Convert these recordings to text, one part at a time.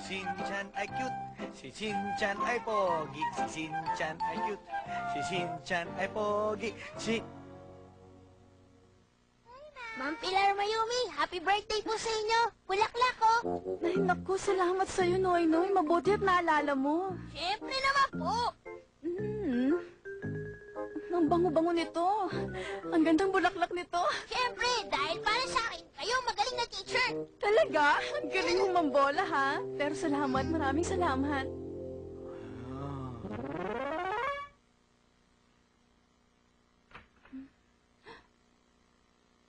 Si Shinchan ay cute, si Shinchan ay pogi, si Shinchan ay cute, si Shinchan ay pogi, Ma'am Pilar Mayumi, happy birthday po sa inyo. Bulaklak ko. Ay, naku, salamat sa'yo, Noy. Mabuti at naalala mo. Siyempre naman po. Ang bango-bango nito. Ang gandang bulaklak nito. Siyempre, dahil para sa akin, kayo magaling na teacher. Talaga? Ang galing mong mambola, ha? Pero salamat, maraming salamat.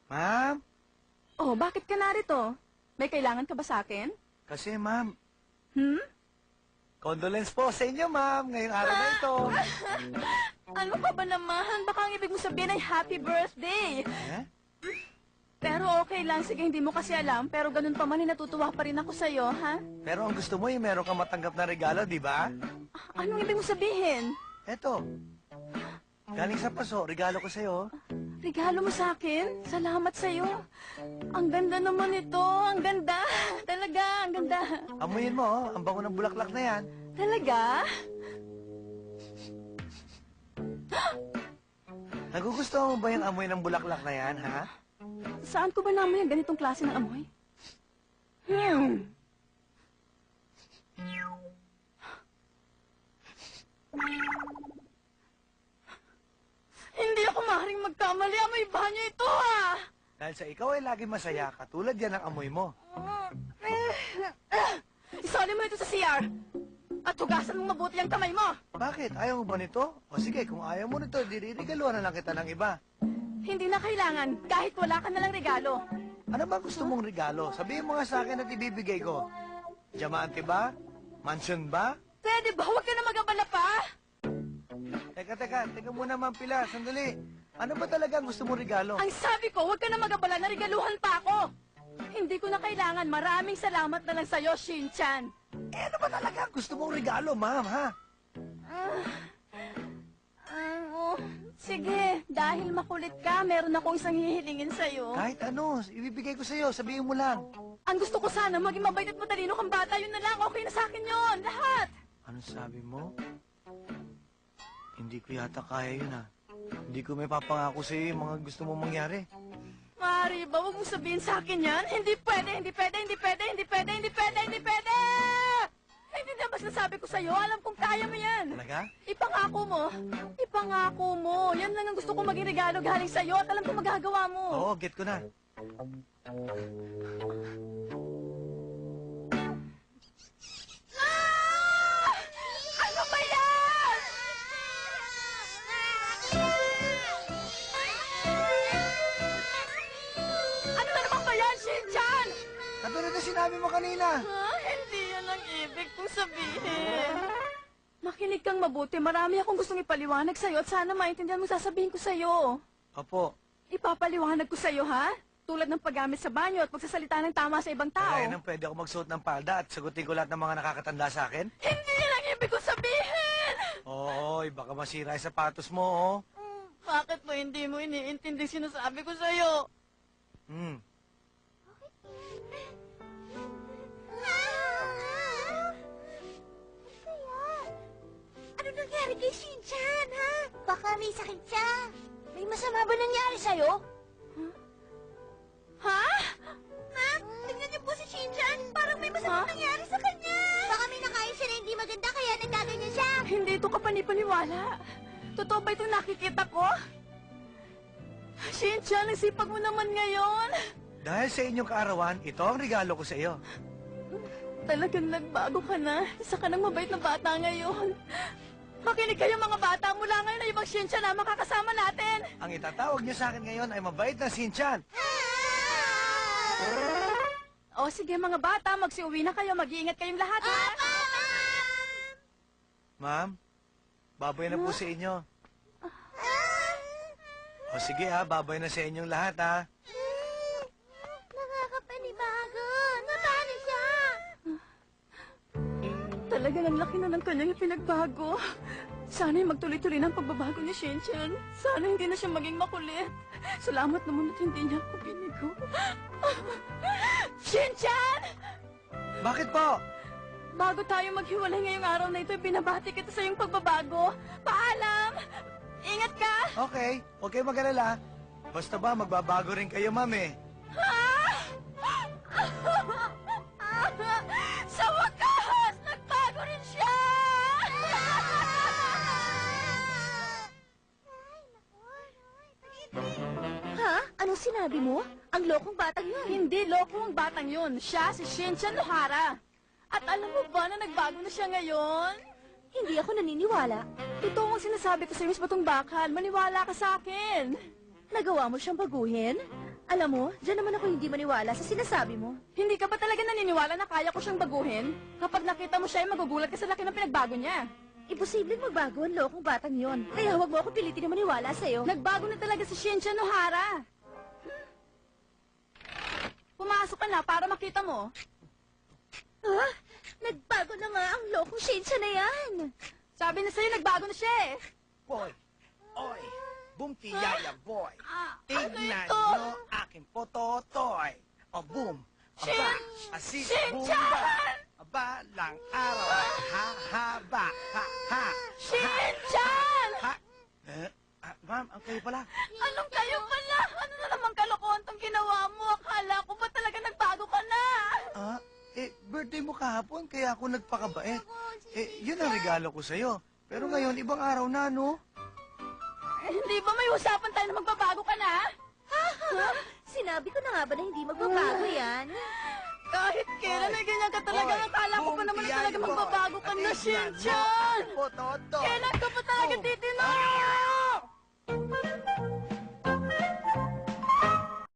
Ma'am? Oh, bakit ka narito? May kailangan ka ba sa akin? Kasi ma'am, Condolence po sa inyo ma'am, ngayong araw na ito. Ano ka ba naman? Baka ang ibig mo sabihin ay happy birthday. Eh? Pero okay lang, sige, hindi mo kasi alam. Pero ganun pa man, natutuwa pa rin ako sa'yo, ha? Pero ang gusto mo meron kang matanggap na regalo, di ba? Anong ibig mo sabihin? Eto, galing sa paso, regalo ko sa'yo. Regalo mo sa akin? Salamat sa'yo. Ang ganda naman ito. Ang ganda. Talaga, ang ganda. Amuyin mo, ang bango ng bulaklak na yan. Talaga? Nagugustuhan mo ba yung amoy ng bulaklak na yan, ha? Saan ko ba namoy ang ganitong klase ng amoy? Hindi ako maaaring magkamali. Amoy banyo ito, ha? Dahil sa ikaw ay lagi masaya, katulad yan ang amoy mo. Isoli mo ito sa CR. At hugasan mong mabuti ang kamay mo. Bakit? Ayaw mo ba nito? O sige, kung ayaw mo nito, diriregaluhan na lang kita ng iba. Hindi na kailangan. Kahit wala ka nalang regalo. Ano ba gusto mong regalo? Sabihin mo nga sa akin at ibibigay ko. Diamante ba? Mansion ba? Pwede ba? Huwag ka na mag-abala pa. Teka muna Ma'am Pilar, sandali. Ano ba talaga ang gusto mong regalo? Ang sabi ko, huwag ka na mag-abala na regaluhan pa ako. Hindi ko na kailangan. Maraming salamat na lang sa'yo, Shinchan. Ano ba talaga ang gusto mong regalo, ma'am, ha? Sige, dahil makulit ka, meron akong isang hihilingin sa'yo. Kahit ano, ibibigay ko sa'yo, sabihin mo lang. Ang gusto ko sana, maging mabait at matalino kang bata, yun na lang. Okay na sa akin yun, lahat. Ano sabi mo? Hindi ko yata kaya yun, ha? Hindi ko may papangako sa'yo yung mga gusto mong mangyari. Mari ba, huwag mong sabihin sa akin yan. Hindi pwede, hindi pwede, hindi pwede, hindi pwede, hindi pwede, hindi pwede! Hindi na ba sinasabi ko sa'yo? Alam kong kaya mo yan. Talaga? Ipangako mo. Ipangako mo. Yan lang ang gusto kong maging regalo galing sa'yo at alam kong magagawa mo. Oo, get ko na. Ah! Ano ba yan? Ano na naman ba yan, Shinchan? Katulad na sinabi mo kanina. Ha? Hindi yan ang ibig kong sabihin. Makinig kang mabuti. Marami akong gustong ipaliwanag sa'yo at sana maintindihan mo sasabihin ko sa'yo. Opo. Ipapaliwanag ko sa'yo, ha? Tulad ng paggamit sa banyo at pagsasalita ng tama sa ibang tao. Kaya nang pwede ako magsuot ng palda at sagutin ko lahat ng mga nakakatanda sa akin? Hindi yan ang ibig kong sabihin! Oo, baka masira yung sapatos mo, oh. Bakit mo hindi mo iniintindi sinasabi ko sa'yo? Ano nangyari kay Shinchan, ha? Baka may sakit siya. May masama ba nangyari sa'yo? Ha? Ha? Tingnan niyo po si Shinchan. Parang may masama nangyari sa kanya. Baka may nakain siya na hindi maganda kaya nagkaganyan siya. Hindi ito kapanipaniwala. Totoo ba itong nakikita ko? Shinchan, ang sipag mo naman ngayon. Dahil sa inyong kaarawan, ito ang regalo ko sa iyo. Talagang nagbago ka na. Isa ka ng mabait na bata ngayon. Makinig kayo mga bata. Mula ngayon ay ibang Shinchan na makakasama natin. Ang itatawag niyo sa akin ngayon ay mabait na Shinchan. O sige mga bata, magsiuwi na kayo. Mag-iingat kayong lahat, ha? Ma'am, baboy na po sa inyo. O sige ha, baboy na sa inyong lahat ha. Nakakapanibago. Paano siya? Talagang ang laki na ng kanyang ipinagbago. Sana'y magtuloy-tuloy ng pagbabago ni Shinchan. Sana hindi na siya maging makulit. Salamat naman at hindi niya ako binigo. Shinchan! Bakit po? Bago tayo maghiwalay ngayong araw na ito, binabati kita sa iyong pagbabago. Paalam! Ingat ka! Okay, huwag kayo mag-alala. Basta ba, magbabago rin kayo, ma'am eh. Sa wakas, nagbago rin siya! Ha? Anong sinabi mo? Ang lokong batang yun. Hindi loko ang batang yun. Siya si Shinchan Nohara. At alam mo ba na nagbago na siya ngayon? Hindi ako naniniwala. Totoo ang sinasabi ko sa iyo, Miss Batong Bakal. Maniwala ka sa akin. Nagawa mo siyang baguhin? Alam mo, dyan naman ako hindi maniwala sa sinasabi mo. Hindi ka ba talaga naniniwala na kaya ko siyang baguhin? Kapag nakita mo siya, ay magugulat ka sa laki ng pinagbago niya. Imposibleng magbago ang lokong batang yon. Kaya huwag mo ako pilitin na maniwala sa'yo. Nagbago na talaga si Shinchan Nohara. Pumasok ka na para makita mo. Ah, nagbago na nga ang lokong Shinsha na yan. Sabi na sa'yo, nagbago na siya eh. Boy, oy, bumtiyaya, boy. Ano Tignan ito? nyo aking pototoy. O, boom. Aba, asis, Shinchan! bumba. Aba, lang araw ay ha-haba. Ha-ha. Shinchan! Ha? Ma'am, ang kayo pala. Anong kayo pala? Ano na naman kalokohan tong ginawa mo? Akala ko ba talaga nagbago ka na? Birthday mo kahapon, kaya ako nagpakabait. Yun ang regalo ko sa'yo. Pero ngayon, ibang araw na, no? Hindi ba may usapan tayo na magbabago ka na? Sinabi ko na nga ba na hindi magbabago yan? Kahit kailan ay ganyan ka talaga. Akala ko pa naman na talaga magbabago ka na, Shinchan! Pototoy. Kailan ka pa talaga titinoy?